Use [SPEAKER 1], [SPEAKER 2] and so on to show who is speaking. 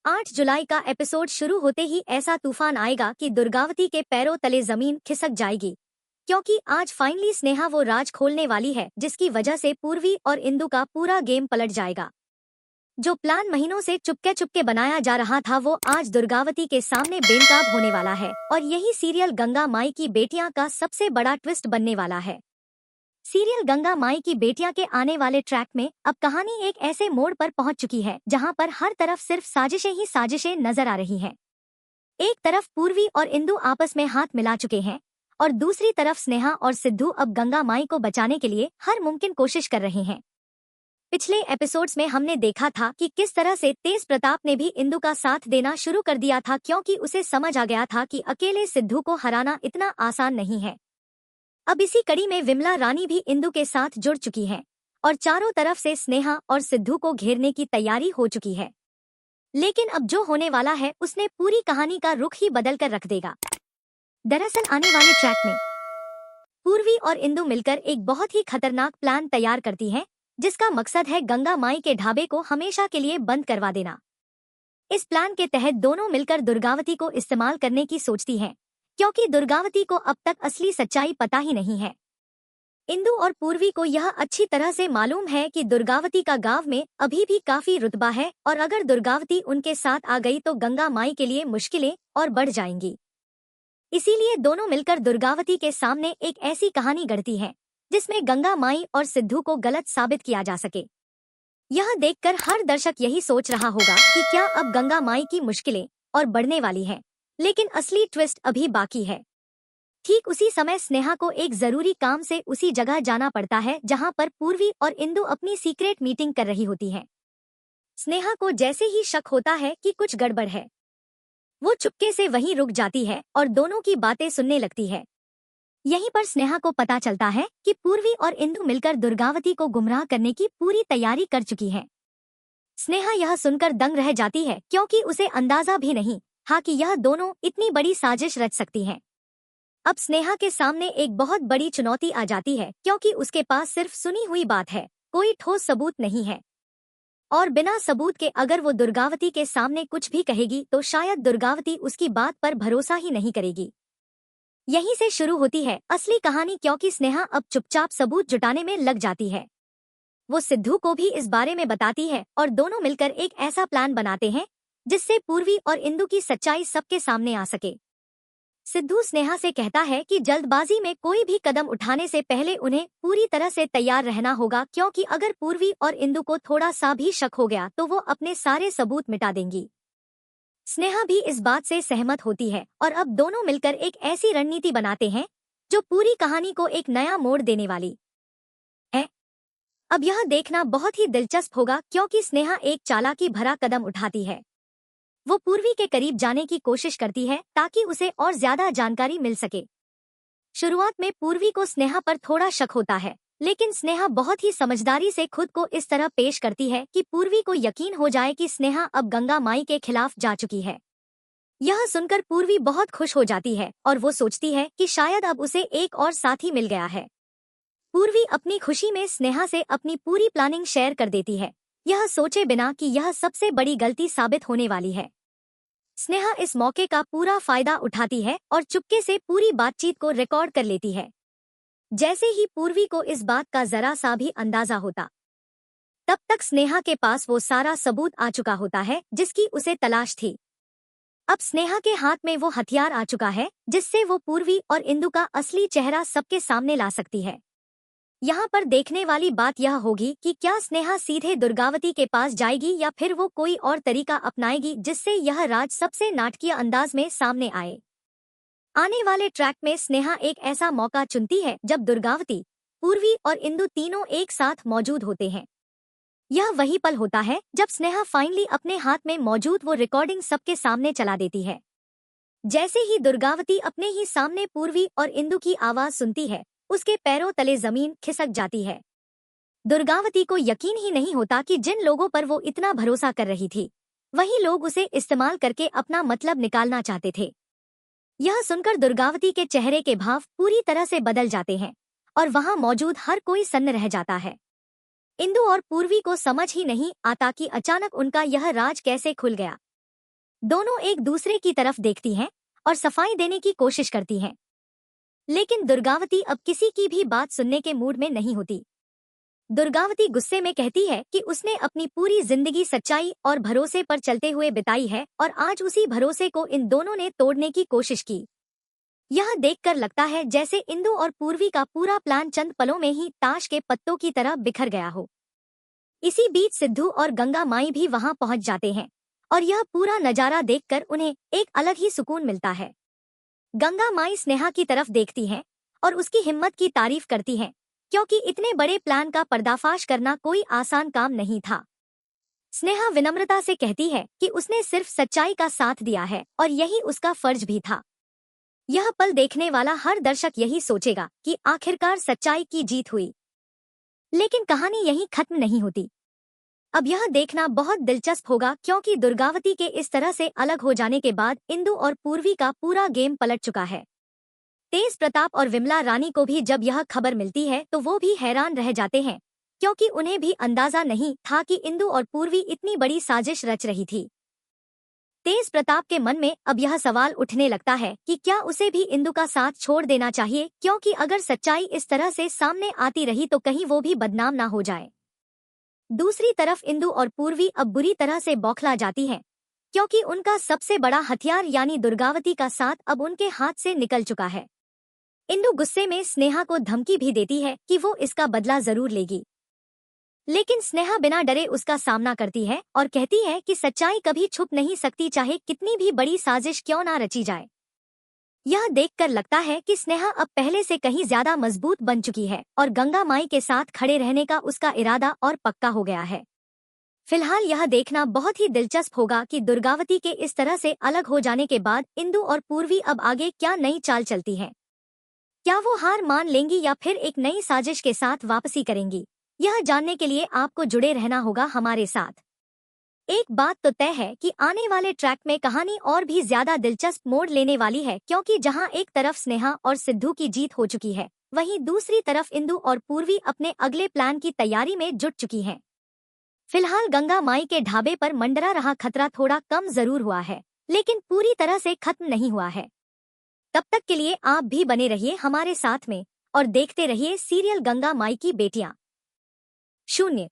[SPEAKER 1] 8 जुलाई का एपिसोड शुरू होते ही ऐसा तूफान आएगा कि दुर्गावती के पैरों तले जमीन खिसक जाएगी, क्योंकि आज फाइनली स्नेहा वो राज खोलने वाली है जिसकी वजह से पूर्वी और इंदु का पूरा गेम पलट जाएगा। जो प्लान महीनों से चुपके चुपके बनाया जा रहा था वो आज दुर्गावती के सामने बेनकाब होने वाला है और यही सीरियल गंगा माई की बेटियां का सबसे बड़ा ट्विस्ट बनने वाला है। सीरियल गंगा माई की बेटियां के आने वाले ट्रैक में अब कहानी एक ऐसे मोड़ पर पहुंच चुकी है जहां पर हर तरफ सिर्फ साजिशें ही साजिशें नजर आ रही हैं। एक तरफ पूर्वी और इंदु आपस में हाथ मिला चुके हैं और दूसरी तरफ स्नेहा और सिद्धू अब गंगा माई को बचाने के लिए हर मुमकिन कोशिश कर रहे हैं। पिछले एपिसोड्स में हमने देखा था कि किस तरह से तेज प्रताप ने भी इंदु का साथ देना शुरू कर दिया था, क्योंकि उसे समझ आ गया था कि अकेले सिद्धू को हराना इतना आसान नहीं है। अब इसी कड़ी में विमला रानी भी इंदु के साथ जुड़ चुकी हैं और चारों तरफ से स्नेहा और सिद्धू को घेरने की तैयारी हो चुकी है। लेकिन अब जो होने वाला है उसने पूरी कहानी का रुख ही बदल कर रख देगा। दरअसल आने वाले ट्रैक में पूर्वी और इंदु मिलकर एक बहुत ही खतरनाक प्लान तैयार करती हैं, जिसका मकसद है गंगा माई के ढाबे को हमेशा के लिए बंद करवा देना। इस प्लान के तहत दोनों मिलकर दुर्गावती को इस्तेमाल करने की सोचती हैं, क्योंकि दुर्गावती को अब तक असली सच्चाई पता ही नहीं है। इंदु और पूर्वी को यह अच्छी तरह से मालूम है कि दुर्गावती का गांव में अभी भी काफी रुतबा है और अगर दुर्गावती उनके साथ आ गई तो गंगा माई के लिए मुश्किलें और बढ़ जाएंगी। इसीलिए दोनों मिलकर दुर्गावती के सामने एक ऐसी कहानी गढ़ती हैं जिसमें गंगा माई और सिद्धू को गलत साबित किया जा सके। यह देखकर हर दर्शक यही सोच रहा होगा कि क्या अब गंगा माई की मुश्किलें और बढ़ने वाली हैं, लेकिन असली ट्विस्ट अभी बाकी है। ठीक उसी समय स्नेहा को एक जरूरी काम से उसी जगह जाना पड़ता है जहां पर पूर्वी और इंदु अपनी सीक्रेट मीटिंग कर रही होती हैं। स्नेहा को जैसे ही शक होता है कि कुछ गड़बड़ है, वो चुपके से वहीं रुक जाती है और दोनों की बातें सुनने लगती है। यहीं पर स्नेहा को पता चलता है कि पूर्वी और इंदु मिलकर दुर्गावती को गुमराह करने की पूरी तैयारी कर चुकी हैं। स्नेहा यह सुनकर दंग रह जाती है, क्योंकि उसे अंदाजा भी नहीं था कि यह दोनों इतनी बड़ी साजिश रच सकती हैं। अब स्नेहा के सामने एक बहुत बड़ी चुनौती आ जाती है, क्योंकि उसके पास सिर्फ सुनी हुई बात है, कोई ठोस सबूत नहीं है। और बिना सबूत के अगर वो दुर्गावती के सामने कुछ भी कहेगी तो शायद दुर्गावती उसकी बात पर भरोसा ही नहीं करेगी। यहीं से शुरू होती है असली कहानी, क्योंकि स्नेहा अब चुपचाप सबूत जुटाने में लग जाती है। वो सिद्धू को भी इस बारे में बताती है और दोनों मिलकर एक ऐसा प्लान बनाते हैं जिससे पूर्वी और इंदु की सच्चाई सबके सामने आ सके। सिद्धू स्नेहा से कहता है कि जल्दबाजी में कोई भी कदम उठाने से पहले उन्हें पूरी तरह से तैयार रहना होगा, क्योंकि अगर पूर्वी और इंदु को थोड़ा सा भी शक हो गया तो वो अपने सारे सबूत मिटा देंगी। स्नेहा भी इस बात से सहमत होती है और अब दोनों मिलकर एक ऐसी रणनीति बनाते हैं जो पूरी कहानी को एक नया मोड़ देने वाली है। अब यह देखना बहुत ही दिलचस्प होगा, क्योंकि स्नेहा एक चालाकी भरा कदम उठाती है। वो पूर्वी के करीब जाने की कोशिश करती है ताकि उसे और ज्यादा जानकारी मिल सके। शुरुआत में पूर्वी को स्नेहा पर थोड़ा शक होता है, लेकिन स्नेहा बहुत ही समझदारी से खुद को इस तरह पेश करती है कि पूर्वी को यकीन हो जाए कि स्नेहा अब गंगा माई के खिलाफ जा चुकी है। यह सुनकर पूर्वी बहुत खुश हो जाती है और वो सोचती है कि शायद अब उसे एक और साथी मिल गया है। पूर्वी अपनी खुशी में स्नेहा से अपनी पूरी प्लानिंग शेयर कर देती है, यह सोचे बिना कि यह सबसे बड़ी गलती साबित होने वाली है। स्नेहा इस मौके का पूरा फायदा उठाती है और चुपके से पूरी बातचीत को रिकॉर्ड कर लेती है। जैसे ही पूर्वी को इस बात का जरा सा भी अंदाजा होता, तब तक स्नेहा के पास वो सारा सबूत आ चुका होता है जिसकी उसे तलाश थी। अब स्नेहा के हाथ में वो हथियार आ चुका है जिससे वो पूर्वी और इंदु का असली चेहरा सबके सामने ला सकती है। यहाँ पर देखने वाली बात यह होगी कि क्या स्नेहा सीधे दुर्गावती के पास जाएगी या फिर वो कोई और तरीका अपनाएगी जिससे यह राज सबसे नाटकीय अंदाज में सामने आए। आने वाले ट्रैक में स्नेहा एक ऐसा मौका चुनती है जब दुर्गावती, पूर्वी और इंदु तीनों एक साथ मौजूद होते हैं। यह वही पल होता है जब स्नेहा फाइनली अपने हाथ में मौजूद वो रिकॉर्डिंग सबके सामने चला देती है। जैसे ही दुर्गावती अपने ही सामने पूर्वी और इंदु की आवाज सुनती है, उसके पैरों तले जमीन खिसक जाती है। दुर्गावती को यकीन ही नहीं होता कि जिन लोगों पर वो इतना भरोसा कर रही थी, वही लोग उसे इस्तेमाल करके अपना मतलब निकालना चाहते थे। यह सुनकर दुर्गावती के चेहरे के भाव पूरी तरह से बदल जाते हैं और वहां मौजूद हर कोई सन्न रह जाता है। इंदु और पूर्वी को समझ ही नहीं आता कि अचानक उनका यह राज कैसे खुल गया। दोनों एक दूसरे की तरफ देखती हैं और सफाई देने की कोशिश करती हैं। लेकिन दुर्गावती अब किसी की भी बात सुनने के मूड में नहीं होती। दुर्गावती गुस्से में कहती है कि उसने अपनी पूरी जिंदगी सच्चाई और भरोसे पर चलते हुए बिताई है और आज उसी भरोसे को इन दोनों ने तोड़ने की कोशिश की। यह देखकर लगता है जैसे इंदु और पूर्वी का पूरा प्लान चंद पलों में ही ताश के पत्तों की तरह बिखर गया हो। इसी बीच सिद्धू और गंगा माई भी वहां पहुंच जाते हैं और यह पूरा नजारा देखकर उन्हें एक अलग ही सुकून मिलता है। गंगा माई स्नेहा की तरफ देखती हैं और उसकी हिम्मत की तारीफ करती हैं, क्योंकि इतने बड़े प्लान का पर्दाफाश करना कोई आसान काम नहीं था। स्नेहा विनम्रता से कहती है कि उसने सिर्फ सच्चाई का साथ दिया है और यही उसका फर्ज भी था। यह पल देखने वाला हर दर्शक यही सोचेगा कि आखिरकार सच्चाई की जीत हुई। लेकिन कहानी यहीं खत्म नहीं होती। अब यह देखना बहुत दिलचस्प होगा, क्योंकि दुर्गावती के इस तरह से अलग हो जाने के बाद इंदु और पूर्वी का पूरा गेम पलट चुका है। तेज प्रताप और विमला रानी को भी जब यह खबर मिलती है तो वो भी हैरान रह जाते हैं, क्योंकि उन्हें भी अंदाजा नहीं था कि इंदु और पूर्वी इतनी बड़ी साजिश रच रही थी। तेज प्रताप के मन में अब यह सवाल उठने लगता है कि क्या उसे भी इंदु का साथ छोड़ देना चाहिए, क्योंकि अगर सच्चाई इस तरह से सामने आती रही तो कहीं वो भी बदनाम ना हो जाए। दूसरी तरफ इंदु और पूर्वी अब बुरी तरह से बौखला जाती हैं, क्योंकि उनका सबसे बड़ा हथियार यानी दुर्गावती का साथ अब उनके हाथ से निकल चुका है। इंदु गुस्से में स्नेहा को धमकी भी देती है कि वो इसका बदला जरूर लेगी, लेकिन स्नेहा बिना डरे उसका सामना करती है और कहती है कि सच्चाई कभी छुप नहीं सकती, चाहे कितनी भी बड़ी साजिश क्यों ना रची जाए। यह देखकर लगता है कि स्नेहा अब पहले से कहीं ज्यादा मजबूत बन चुकी है और गंगा माई के साथ खड़े रहने का उसका इरादा और पक्का हो गया है। फिलहाल यह देखना बहुत ही दिलचस्प होगा कि दुर्गावती के इस तरह से अलग हो जाने के बाद इंदु और पूर्वी अब आगे क्या नई चाल चलती है। क्या वो हार मान लेंगी या फिर एक नई साजिश के साथ वापसी करेंगी? यह जानने के लिए आपको जुड़े रहना होगा हमारे साथ। एक बात तो तय है कि आने वाले ट्रैक में कहानी और भी ज्यादा दिलचस्प मोड़ लेने वाली है, क्योंकि जहां एक तरफ स्नेहा और सिद्धू की जीत हो चुकी है, वहीं दूसरी तरफ इंदु और पूर्वी अपने अगले प्लान की तैयारी में जुट चुकी हैं। फिलहाल गंगा माई के ढाबे पर मंडरा रहा खतरा थोड़ा कम जरूर हुआ है, लेकिन पूरी तरह से खत्म नहीं हुआ है। तब तक के लिए आप भी बने रहिए हमारे साथ में और देखते रहिए सीरियल गंगा माई की बेटियां। 0